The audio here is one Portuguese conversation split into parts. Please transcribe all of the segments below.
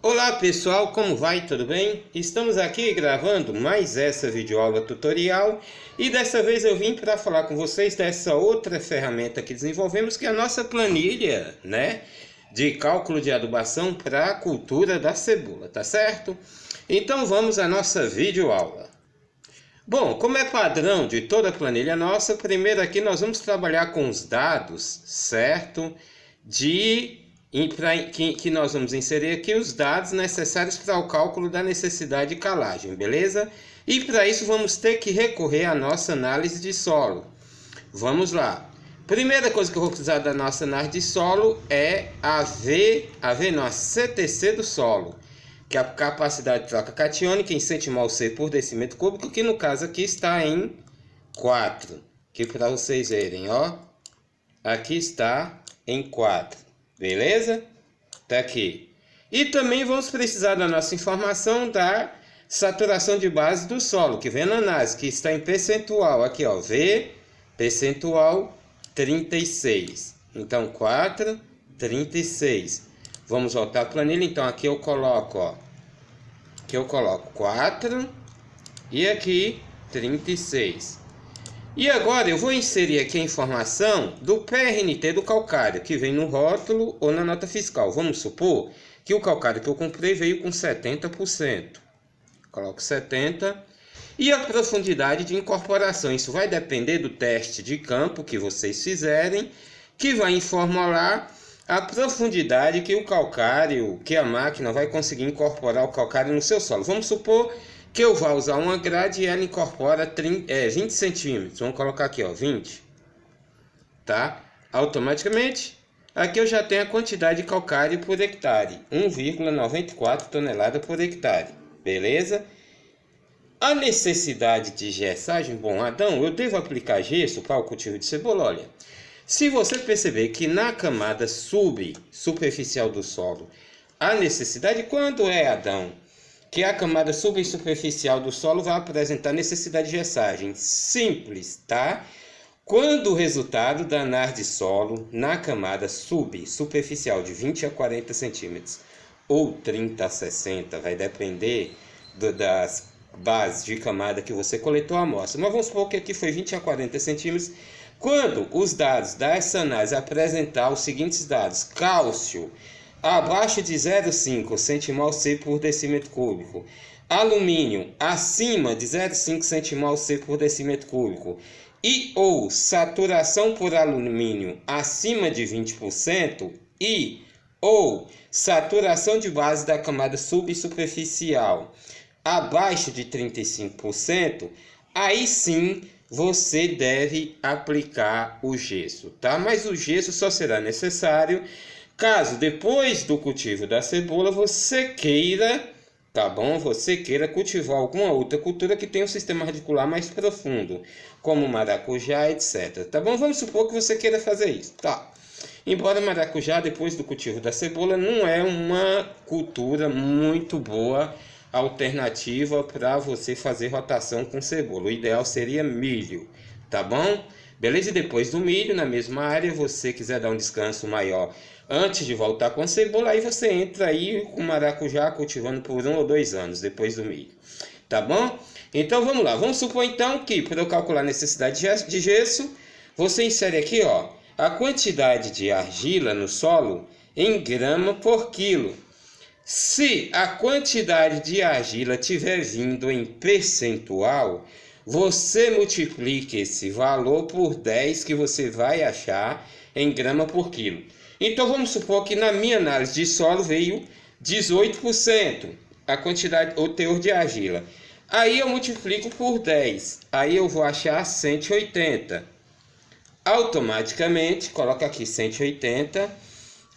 Olá pessoal, como vai? Tudo bem? Estamos aqui gravando mais essa videoaula tutorial e dessa vez eu vim para falar com vocês dessa outra ferramenta que desenvolvemos, que é a nossa planilha, de cálculo de adubação para a cultura da cebola, tá certo? Então vamos à nossa videoaula. Bom, como é padrão de toda a planilha nossa, primeiro aqui nós vamos trabalhar com os dados, certo? Que nós vamos inserir aqui os dados necessários para o cálculo da necessidade de calagem, beleza? E para isso vamos ter que recorrer à nossa análise de solo. Vamos lá. Primeira coisa que eu vou precisar da nossa análise de solo é a CTC do solo, que é a capacidade de troca catiônica em centimol/C por decímetro cúbico, que no caso aqui está em 4. Que para vocês verem, ó, aqui está em 4. Beleza? Tá aqui. E também vamos precisar da nossa informação da saturação de base do solo, que vem na análise, que está em percentual. Aqui, ó, V, percentual 36. Então, 4, 36. Vamos voltar à planilha. Então, aqui eu coloco, ó. Aqui eu coloco 4 e aqui 36. E agora eu vou inserir aqui a informação do PRNT do calcário, que vem no rótulo ou na nota fiscal. Vamos supor que o calcário que eu comprei veio com 70%. Coloco 70%. E a profundidade de incorporação. Isso vai depender do teste de campo que vocês fizerem, que vai informar a profundidade que o calcário, que a máquina vai conseguir incorporar o calcário no seu solo. Vamos supor que eu vou usar uma grade e ela incorpora 20 centímetros. Vamos colocar aqui, ó, 20. Tá? Automaticamente, aqui eu já tenho a quantidade de calcário por hectare. 1,94 tonelada por hectare. Beleza? A necessidade de gessagem. Bom, Adão, eu devo aplicar gesso para o cultivo de cebola? Olha, se você perceber que na camada superficial do solo, a necessidade, quando é, Adão, que a camada subsuperficial do solo vai apresentar necessidade de gessagem? Simples, tá? Quando o resultado da análise de solo na camada superficial de 20 a 40 centímetros ou 30 a 60, vai depender das bases de camada que você coletou a amostra. Mas vamos supor que aqui foi 20 a 40 centímetros. Quando os dados dessa análise apresentar os seguintes dados: cálcio abaixo de 0,5 centimol/C por decímetro cúbico, alumínio acima de 0,5 centimol/C por decímetro cúbico e ou saturação por alumínio acima de 20% e ou saturação de base da camada subsuperficial abaixo de 35%, aí sim você deve aplicar o gesso, tá? Mas o gesso só será necessário caso depois do cultivo da cebola você queira, tá bom? Você queira cultivar alguma outra cultura que tenha um sistema radicular mais profundo, como maracujá, etc. Tá bom? Vamos supor que você queira fazer isso, tá? Embora maracujá, depois do cultivo da cebola, não é uma cultura muito boa alternativa para você fazer rotação com cebola. O ideal seria milho, tá bom? Beleza? E depois do milho, na mesma área, você quiser dar um descanso maior antes de voltar com cebola, aí você entra aí com maracujá cultivando por 1 ou 2 anos depois do milho, tá bom? Então vamos lá, vamos supor então que para eu calcular a necessidade de gesso, você insere aqui, ó, a quantidade de argila no solo em grama por quilo. Se a quantidade de argila tiver vindo em percentual, você multiplica esse valor por 10 que você vai achar em grama por quilo. Então vamos supor que na minha análise de solo veio 18% a quantidade, o teor de argila. Aí eu multiplico por 10, aí eu vou achar 180. Automaticamente, coloca aqui 180.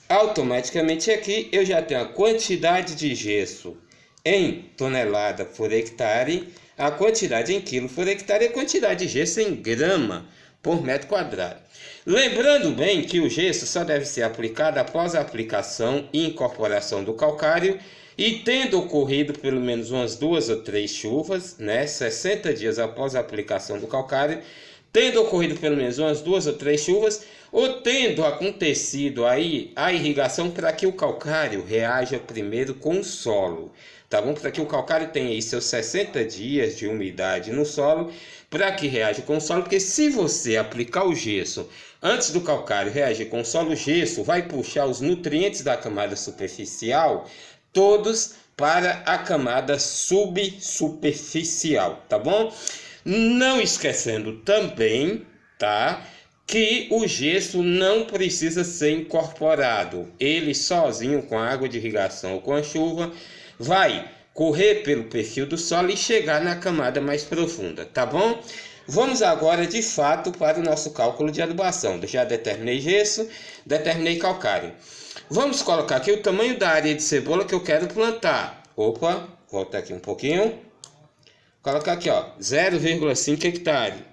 Automaticamente aqui eu já tenho a quantidade de gesso em tonelada por hectare a quantidade em quilo por hectare e a quantidade de gesso em grama por metro quadrado. Lembrando bem que o gesso só deve ser aplicado após a aplicação e incorporação do calcário e tendo ocorrido pelo menos umas 2 ou 3 chuvas, né, 60 dias após a aplicação do calcário, tendo ocorrido pelo menos umas 2 ou 3 chuvas, ou tendo acontecido aí a irrigação para que o calcário reaja primeiro com o solo, tá bom? Para que o calcário tenha aí seus 60 dias de umidade no solo, para que reaja com o solo, porque se você aplicar o gesso antes do calcário reagir com o solo, o gesso vai puxar os nutrientes da camada superficial todos para a camada subsuperficial, tá bom? Não esquecendo também, tá, que o gesso não precisa ser incorporado. Ele sozinho, com a água de irrigação ou com a chuva, vai correr pelo perfil do solo e chegar na camada mais profunda, tá bom? Vamos agora, de fato, para o nosso cálculo de adubação. Já determinei gesso, determinei calcário. Vamos colocar aqui o tamanho da área de cebola que eu quero plantar. Opa, volta aqui um pouquinho. Colocar aqui, ó, 0,5 hectare.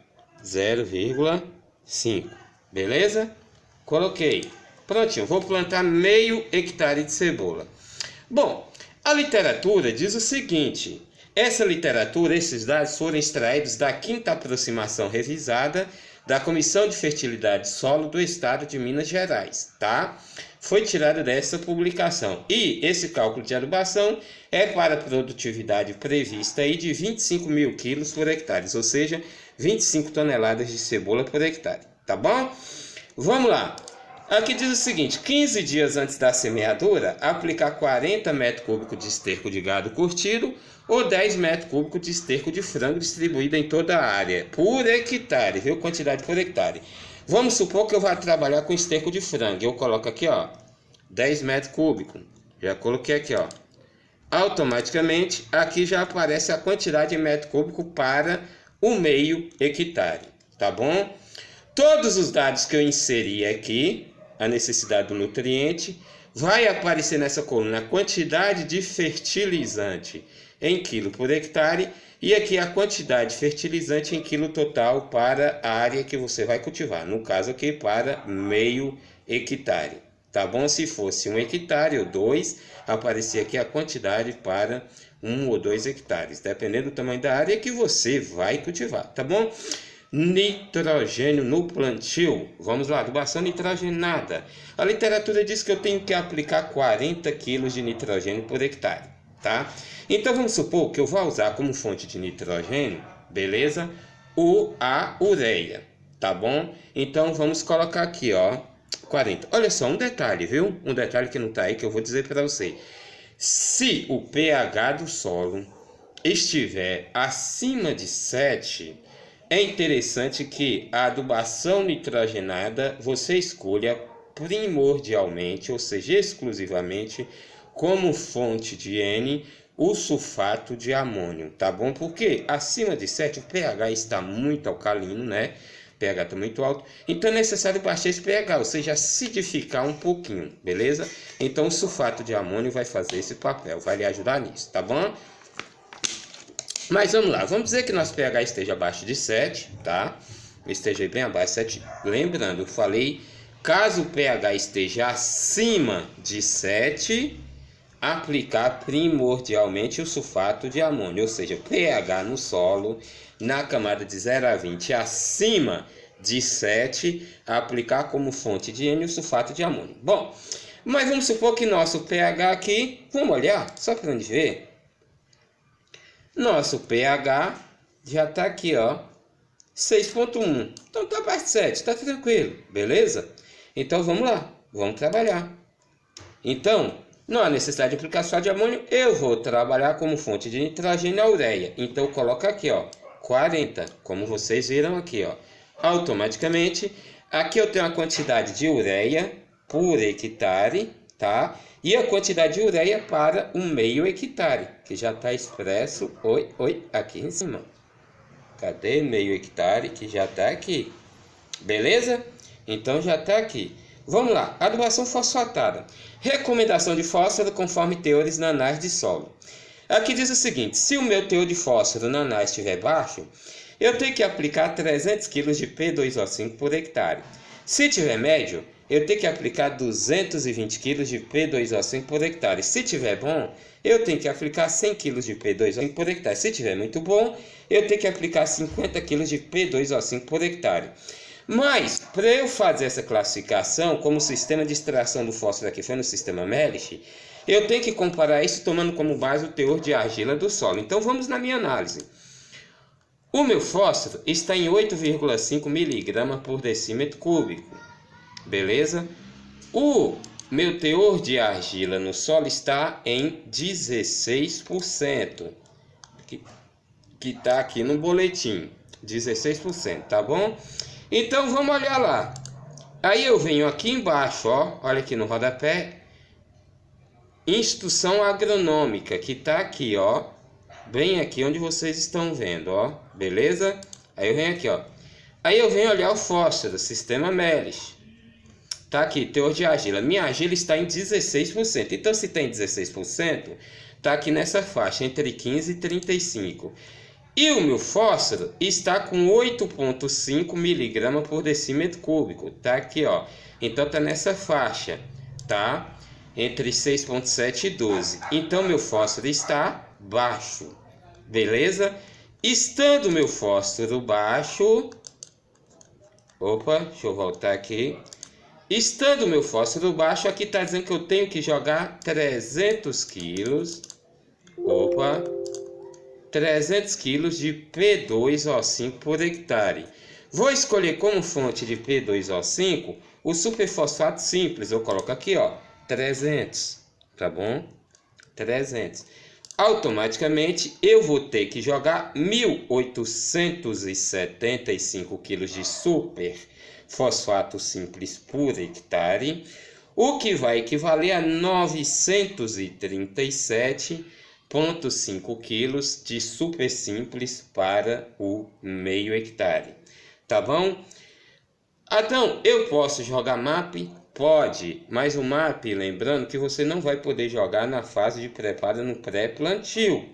0,5. Beleza? Coloquei. Prontinho, vou plantar meio hectare de cebola. Bom, a literatura diz o seguinte: essa literatura, esses dados foram extraídos da 5ª aproximação revisada da Comissão de Fertilidade do Solo do Estado de Minas Gerais, tá? Foi tirada dessa publicação. E esse cálculo de adubação é para a produtividade prevista aí de 25 mil quilos por hectare, ou seja, 25 toneladas de cebola por hectare, tá bom? Vamos lá. Aqui diz o seguinte: 15 dias antes da semeadura, aplicar 40 metros cúbicos de esterco de gado curtido ou 10 metros cúbicos de esterco de frango distribuído em toda a área, por hectare, viu? Quantidade por hectare. Vamos supor que eu vá trabalhar com esterco de frango. Eu coloco aqui, ó, 10 metros cúbicos. Já coloquei aqui, ó. Automaticamente, aqui já aparece a quantidade em metro cúbico para o meio hectare, tá bom? Todos os dados que eu inseri aqui, a necessidade do nutriente, vai aparecer nessa coluna a quantidade de fertilizante em quilo por hectare e aqui a quantidade de fertilizante em quilo total para a área que você vai cultivar, no caso aqui para meio hectare, tá bom? Se fosse 1 hectare ou 2, aparecia aqui a quantidade para 1 ou 2 hectares, dependendo do tamanho da área que você vai cultivar, tá bom? Nitrogênio no plantio. Vamos lá, adubação nitrogenada. A literatura diz que eu tenho que aplicar 40 kg de nitrogênio por hectare, tá? Então vamos supor que eu vou usar como fonte de nitrogênio, beleza? A ureia, tá bom? Então vamos colocar aqui, ó, 40. Olha só, um detalhe, viu? Um detalhe que não tá aí que eu vou dizer para você. Se o pH do solo estiver acima de 7, é interessante que a adubação nitrogenada você escolha primordialmente, ou seja, exclusivamente, como fonte de N, o sulfato de amônio, tá bom? Porque acima de 7 o pH está muito alcalino, né? O pH está muito alto, então é necessário baixar esse pH, ou seja, acidificar um pouquinho, beleza? Então o sulfato de amônio vai fazer esse papel, vai lhe ajudar nisso, tá bom? Mas vamos lá, vamos dizer que nosso pH esteja abaixo de 7, tá? Esteja bem abaixo de 7. Lembrando, eu falei, caso o pH esteja acima de 7, aplicar primordialmente o sulfato de amônio, ou seja, pH no solo, na camada de 0 a 20 acima de 7, aplicar como fonte de N o sulfato de amônio. Bom, mas vamos supor que nosso pH aqui, vamos olhar, só para a gente ver. Nosso pH já está aqui, ó, 6,1. Então tá abaixo de 7, tá tranquilo, beleza? Então vamos lá, vamos trabalhar. Então, não há necessidade de aplicar só de amônio, eu vou trabalhar como fonte de nitrogênio a ureia. Então coloca aqui, ó, 40, como vocês viram aqui, ó. Automaticamente, aqui eu tenho a quantidade de ureia por hectare, tá? E a quantidade de ureia para um meio hectare, que já está expresso, aqui em cima. Cadê meio hectare, que já está aqui? Beleza? Então já está aqui. Vamos lá, adubação fosfatada. Recomendação de fósforo conforme teores na análise de solo. Aqui diz o seguinte: se o meu teor de fósforo na análise estiver baixo, eu tenho que aplicar 300 kg de P2O5 por hectare. Se tiver médio, eu tenho que aplicar 220 kg de P2O5 por hectare. Se tiver bom, eu tenho que aplicar 100 kg de P2O5 por hectare. Se tiver muito bom, eu tenho que aplicar 50 kg de P2O5 por hectare. Mas, para eu fazer essa classificação, como o sistema de extração do fósforo aqui foi no sistema Melish, eu tenho que comparar isso tomando como base o teor de argila do solo. Então vamos na minha análise. O meu fósforo está em 8,5 mg por decímetro cúbico. Beleza? O meu teor de argila no solo está em 16%. Que está aqui no boletim. 16%, tá bom? Então vamos olhar lá. Aí eu venho aqui embaixo, ó. Olha aqui no rodapé. Instrução agronômica, que está aqui, ó. Bem aqui onde vocês estão vendo, ó. Beleza? Aí eu venho aqui, ó. Aí eu venho olhar o fósforo, sistema Melish. Tá aqui, teor de argila. Minha argila está em 16%. Então, se tem 16%, tá aqui nessa faixa, entre 15 e 35. E o meu fósforo está com 8,5 mg por decímetro cúbico. Tá aqui, ó. Então, tá nessa faixa, tá? Entre 6,7 e 12. Então, meu fósforo está baixo. Beleza? Estando meu fósforo baixo... Opa, deixa eu voltar aqui. Estando meu fósforo baixo, aqui está dizendo que eu tenho que jogar 300 quilos. Opa! 300 quilos de P2O5 por hectare. Vou escolher como fonte de P2O5 o superfosfato simples. Eu coloco aqui, ó, 300, tá bom? 300. Automaticamente eu vou ter que jogar 1.875 kg de super fosfato simples por hectare, o que vai equivaler a 937,5 kg de super simples para o meio hectare. Tá bom? Então, eu posso jogar MAP? Pode, mas o MAP, lembrando que você não vai poder jogar na fase de preparo no pré-plantio.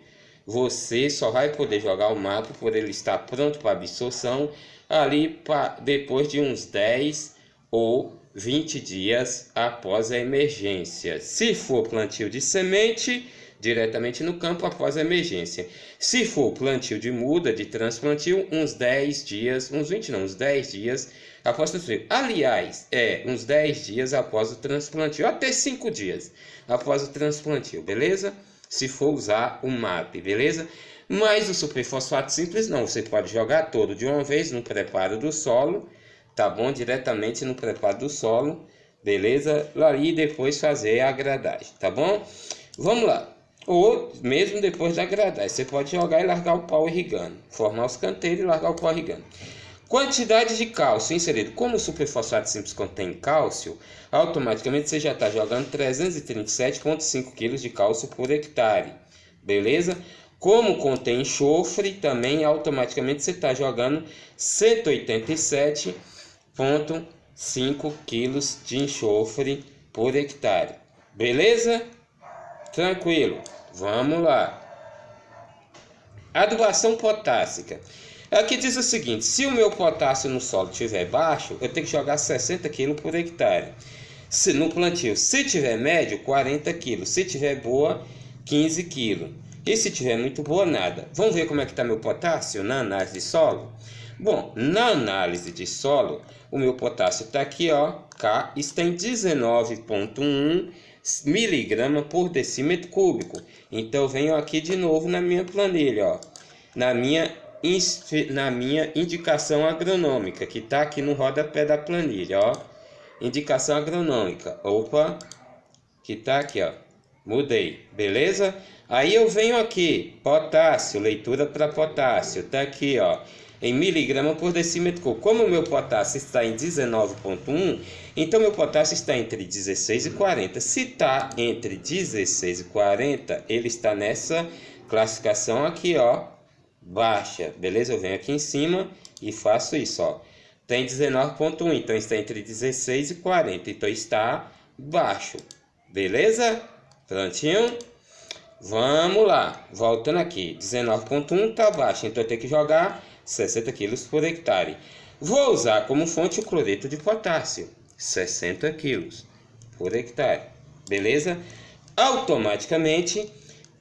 Você só vai poder jogar o MAP por ele estar pronto para absorção ali depois de uns 10 ou 20 dias após a emergência. Se for plantio de semente, diretamente no campo após a emergência. Se for plantio de muda, de transplantio, uns 10 dias, uns 20 não, uns 10 dias após o transplantio. Aliás, uns 10 dias após o transplantio, até 5 dias após o transplantio, beleza? Se for usar o MAP, beleza? Mas o superfosfato simples não, você pode jogar todo de uma vez no preparo do solo, tá bom? Diretamente no preparo do solo, beleza? E depois fazer a gradagem, tá bom? Vamos lá. Ou mesmo depois da gradagem, você pode jogar e largar o pau irrigando, formar os canteiros e largar o pau irrigando. Quantidade de cálcio inserido. Como o superfosfato simples contém cálcio, automaticamente você já está jogando 337,5 kg de cálcio por hectare. Beleza? Como contém enxofre, também automaticamente você está jogando 187,5 kg de enxofre por hectare. Beleza? Tranquilo. Vamos lá. Adubação potássica. Aqui diz o seguinte: se o meu potássio no solo estiver baixo, eu tenho que jogar 60 kg por hectare. No plantio, se tiver médio, 40 kg. Se tiver boa, 15 kg. E se tiver muito boa, nada. Vamos ver como é que está meu potássio na análise de solo? Bom, na análise de solo, o meu potássio está aqui, ó. K está em 19,1 mg por decímetro cúbico. Então, eu venho aqui de novo na minha planilha, ó. Na minha indicação agronômica, que está aqui no rodapé da planilha, ó. Indicação agronômica, opa, que está aqui, ó. Mudei, beleza? Aí eu venho aqui, potássio, leitura para potássio, tá aqui, ó, em miligrama por decímetro cúbico. Como o meu potássio está em 19,1, então meu potássio está entre 16 e 40. Se está entre 16 e 40, ele está nessa classificação aqui, ó, baixa, beleza? Eu venho aqui em cima e faço isso, ó. Tem 19,1, então está entre 16 e 40, então está baixo, beleza? Prontinho? Vamos lá, voltando aqui, 19,1 está baixo, então eu tenho que jogar 60 kg por hectare. Vou usar como fonte o cloreto de potássio, 60 kg por hectare, beleza? Automaticamente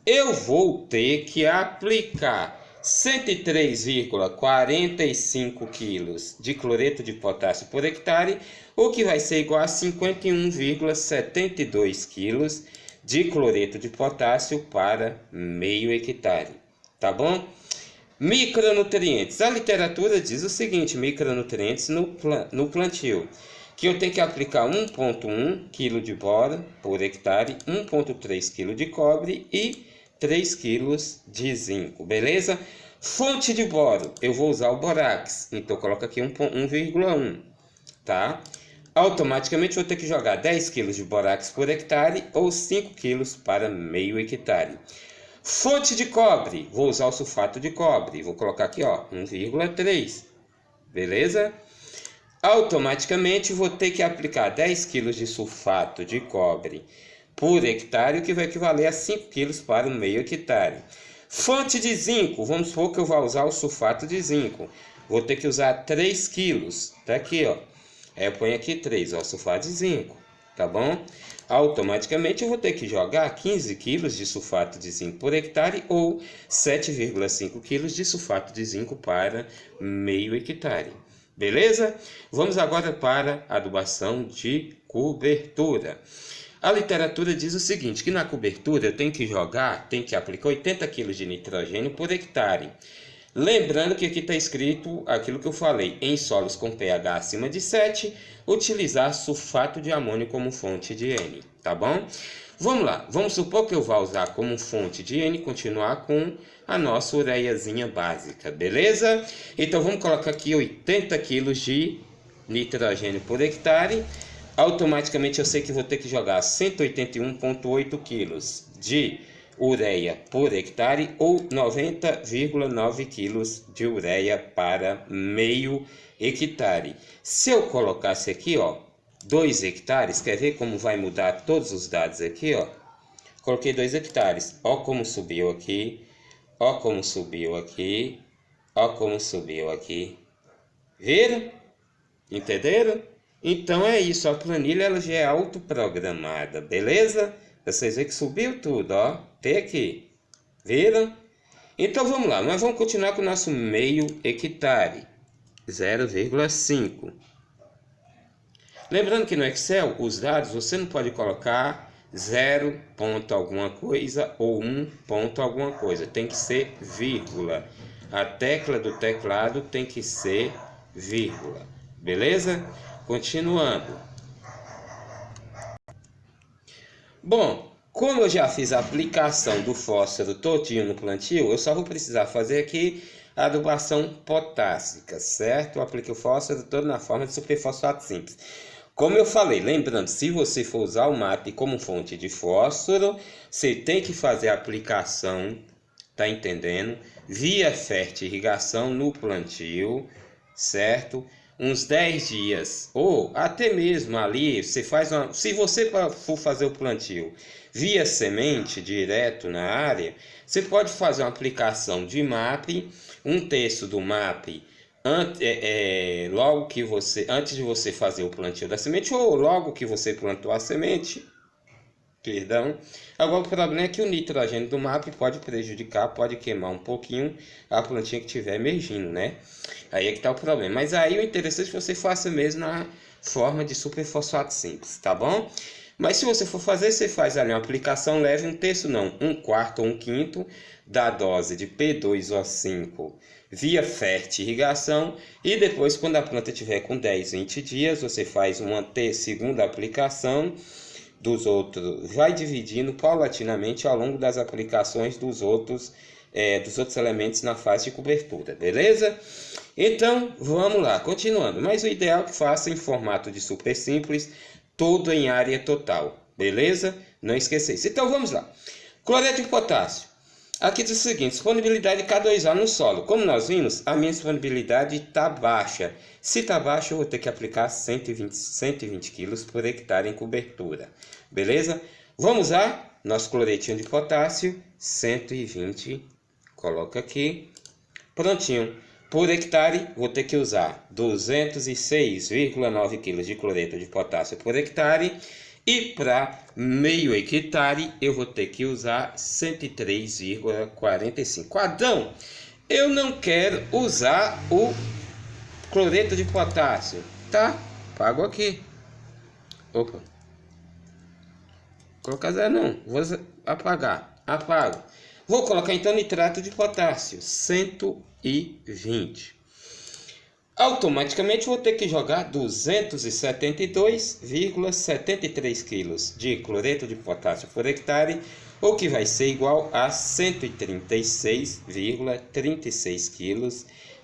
eu vou ter que aplicar 103,45 kg de cloreto de potássio por hectare, o que vai ser igual a 51,72 kg de cloreto de potássio para meio hectare, tá bom? Micronutrientes. A literatura diz o seguinte, micronutrientes no plantio, que eu tenho que aplicar 1,1 kg de boro por hectare, 1,3 kg de cobre e 3 kg de zinco, beleza? Fonte de boro, eu vou usar o borax, então coloca aqui 1,1, tá? Automaticamente vou ter que jogar 10 kg de borax por hectare ou 5 kg para meio hectare. Fonte de cobre, vou usar o sulfato de cobre, vou colocar aqui, ó, 1,3, beleza? Automaticamente vou ter que aplicar 10 kg de sulfato de cobre por hectare, o que vai equivaler a 5 kg para o meio hectare. Fonte de zinco, vamos supor que eu vou usar o sulfato de zinco, vou ter que usar 3 kg, tá aqui, ó. Aí eu ponho aqui 3, ó, sulfato de zinco, tá bom? Automaticamente eu vou ter que jogar 15 kg de sulfato de zinco por hectare ou 7,5 kg de sulfato de zinco para meio hectare. Beleza? Vamos agora para a adubação de cobertura. A literatura diz o seguinte, que na cobertura eu tenho que aplicar 80 kg de nitrogênio por hectare. Lembrando que aqui está escrito aquilo que eu falei, em solos com pH acima de 7, utilizar sulfato de amônio como fonte de N, tá bom? Vamos lá, vamos supor que eu vá usar como fonte de N, continuar com a nossa ureiazinha básica, beleza? Então vamos colocar aqui 80 kg de nitrogênio por hectare. Automaticamente eu sei que vou ter que jogar 181,8 kg de ureia por hectare ou 90,9 kg de ureia para meio hectare. Se eu colocasse aqui, ó, 2 hectares, quer ver como vai mudar todos os dados aqui, ó? Coloquei 2 hectares, ó como subiu aqui, ó como subiu aqui, ó como subiu aqui. Viram? Entenderam? Então é isso, a planilha ela já é autoprogramada, beleza? Vocês veem que subiu tudo, ó, até aqui. Viram? Então vamos lá, nós vamos continuar com o nosso meio hectare, 0,5. Lembrando que no Excel, os dados você não pode colocar 0 ponto alguma coisa ou 1 ponto alguma coisa. Tem que ser vírgula. A tecla do teclado tem que ser vírgula. Beleza? Continuando. Bom, como eu já fiz a aplicação do fósforo todinho no plantio, eu só vou precisar fazer aqui a adubação potássica, certo? Eu apliquei o fósforo todo na forma de superfosfato simples. Como eu falei, lembrando, se você for usar o MAP como fonte de fósforo, você tem que fazer a aplicação, tá entendendo? Via fertirrigação no plantio, certo? Uns 10 dias, ou até mesmo ali, você faz uma... Se você for fazer o plantio via semente, direto na área, você pode fazer uma aplicação de MAP, 1/3 do MAP, logo que antes de você fazer o plantio da semente ou logo que você plantou a semente, perdão. Agora o problema é que o nitrogênio do MAP pode prejudicar, pode queimar um pouquinho a plantinha que estiver emergindo, né? Aí é que tá o problema. Mas aí o interessante é que você faça mesmo na forma de superfosfato simples, tá bom? Mas se você for fazer, você faz ali uma aplicação leve, 1/3 não, 1/4 ou 1/5 da dose de P2O5 via fertirrigação, e depois quando a planta tiver com 10, 20 dias, você faz uma segunda aplicação dos outros, vai dividindo paulatinamente ao longo das aplicações dos outros elementos na fase de cobertura, beleza? Então, vamos lá, continuando. Mas o ideal é que faça em formato de super simples, todo em área total, beleza? Não esqueça isso. Então, vamos lá. Cloreto de potássio. Aqui diz o seguinte, disponibilidade de K2A no solo. Como nós vimos, a minha disponibilidade está baixa. Se está baixa, eu vou ter que aplicar 120 kg por hectare em cobertura. Beleza? Vamos lá? nosso cloretinho de potássio, 120, coloca aqui, prontinho. Por hectare, vou ter que usar 206,9 kg de cloreto de potássio por hectare. E para meio hectare, eu vou ter que usar 103,45. Adão, eu não quero usar o cloreto de potássio. Tá, pago aqui. Opa. Colocar zero não, vou apagar. Apago. Vou colocar então nitrato de potássio, 120. Automaticamente vou ter que jogar 272,73 kg de cloreto de potássio por hectare, o que vai ser igual a 136,36 kg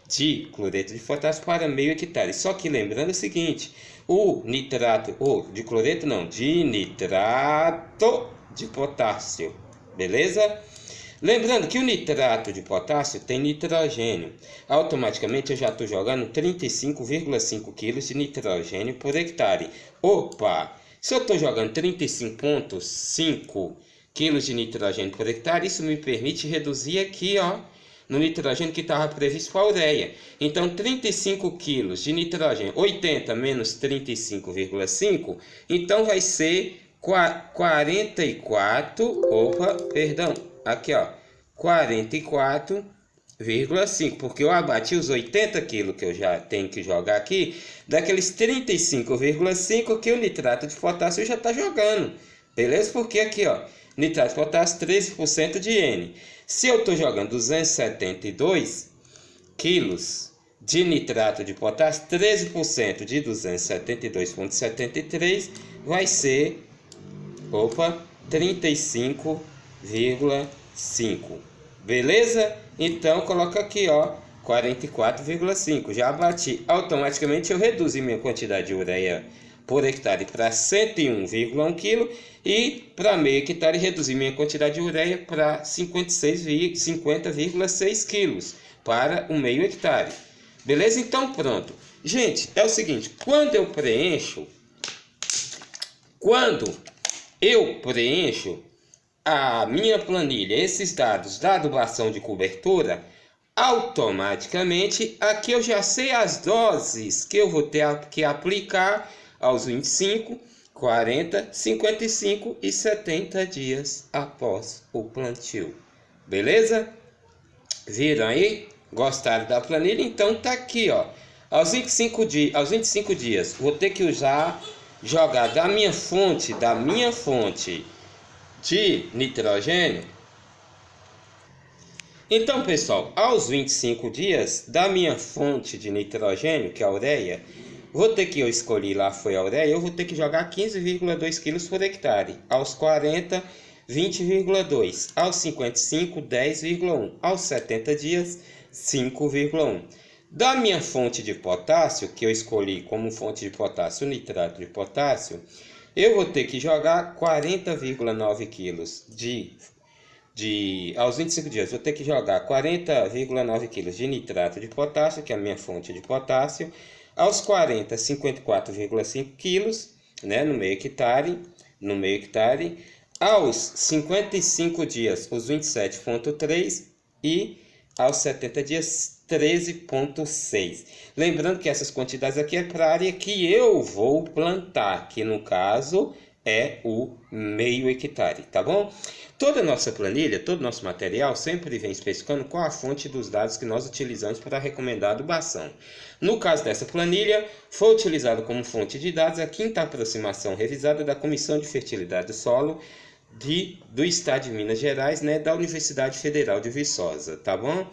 de cloreto de potássio para meio hectare. Só que lembrando o seguinte, o nitrato, de cloreto não, de nitrato de potássio, beleza? Lembrando que o nitrato de potássio tem nitrogênio. Automaticamente eu já estou jogando 35,5 kg de nitrogênio por hectare. Opa! Se eu estou jogando 35,5 kg de nitrogênio por hectare, isso me permite reduzir aqui, ó, no nitrogênio que estava previsto para a ureia. Então 35 kg de nitrogênio, 80 menos 35,5, então vai ser 44,5, porque eu abati os 80 kg que eu já tenho que jogar aqui, daqueles 35,5 que o nitrato de potássio já está jogando, beleza? Porque aqui, ó, nitrato de potássio 13% de N. Se eu estou jogando 272 kg de nitrato de potássio, 13% de 272,73 vai ser 35,5. Beleza? Então coloca aqui, ó, 44,5. Já bati. Automaticamente eu reduzi minha quantidade de ureia por hectare para 101,1 kg e para meio hectare reduzi minha quantidade de ureia para 50,6 kg para o meio hectare. Beleza? Então pronto. Gente, é o seguinte, quando eu preencho a minha planilha, esses dados da adubação de cobertura, automaticamente aqui eu já sei as doses que eu vou ter que aplicar aos 25, 40, 55 e 70 dias após o plantio. Beleza? Viram aí? Gostaram da planilha? Então tá aqui, ó. Aos 25 dias, vou ter que jogar da minha fonte de nitrogênio. Então, pessoal, aos 25 dias da minha fonte de nitrogênio, que é a ureia, eu escolhi lá foi a ureia, eu vou ter que jogar 15,2 kg por hectare. Aos 40, 20,2. Aos 55, 10,1. Aos 70 dias, 5,1. Da minha fonte de potássio, que eu escolhi como fonte de potássio, nitrato de potássio, eu vou ter que jogar 40,9 kg aos 25 dias, vou ter que jogar 40,9 kg de nitrato de potássio, que é a minha fonte de potássio. Aos 40, 54,5 kg, né, no meio hectare. Aos 55 dias, os 27,3 e aos 70 dias, 13,6. Lembrando que essas quantidades aqui é para a área que eu vou plantar, que no caso é o meio hectare, tá bom? Toda a nossa planilha, todo o nosso material sempre vem especificando qual a fonte dos dados que nós utilizamos para recomendar a adubação. No caso dessa planilha, foi utilizado como fonte de dados a quinta aproximação revisada da Comissão de Fertilidade do Solo do Estado de Minas Gerais, né, da Universidade Federal de Viçosa, tá bom?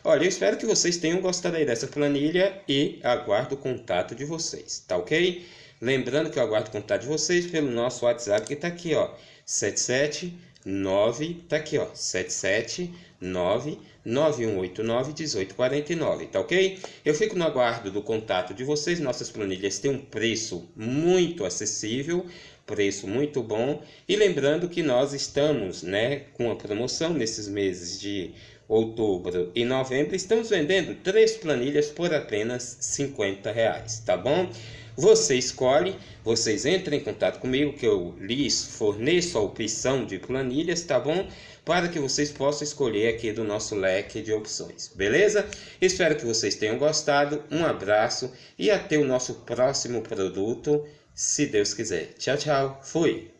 Olha, eu espero que vocês tenham gostado aí dessa planilha e aguardo o contato de vocês, tá ok? Lembrando que eu aguardo o contato de vocês pelo nosso WhatsApp, que tá aqui, ó, 779, tá aqui, ó, 779-9189-1849, tá ok? Eu fico no aguardo do contato de vocês. Nossas planilhas têm um preço muito acessível, preço muito bom. E lembrando que nós estamos, né, com a promoção nesses meses de outubro e novembro. Estamos vendendo 3 planilhas por apenas R$50, tá bom? Você escolhe, vocês entrem em contato comigo que eu lhes forneço a opção de planilhas, tá bom? Para que vocês possam escolher aqui do nosso leque de opções, beleza? Espero que vocês tenham gostado, um abraço e até o nosso próximo produto, se Deus quiser. Tchau, tchau, fui!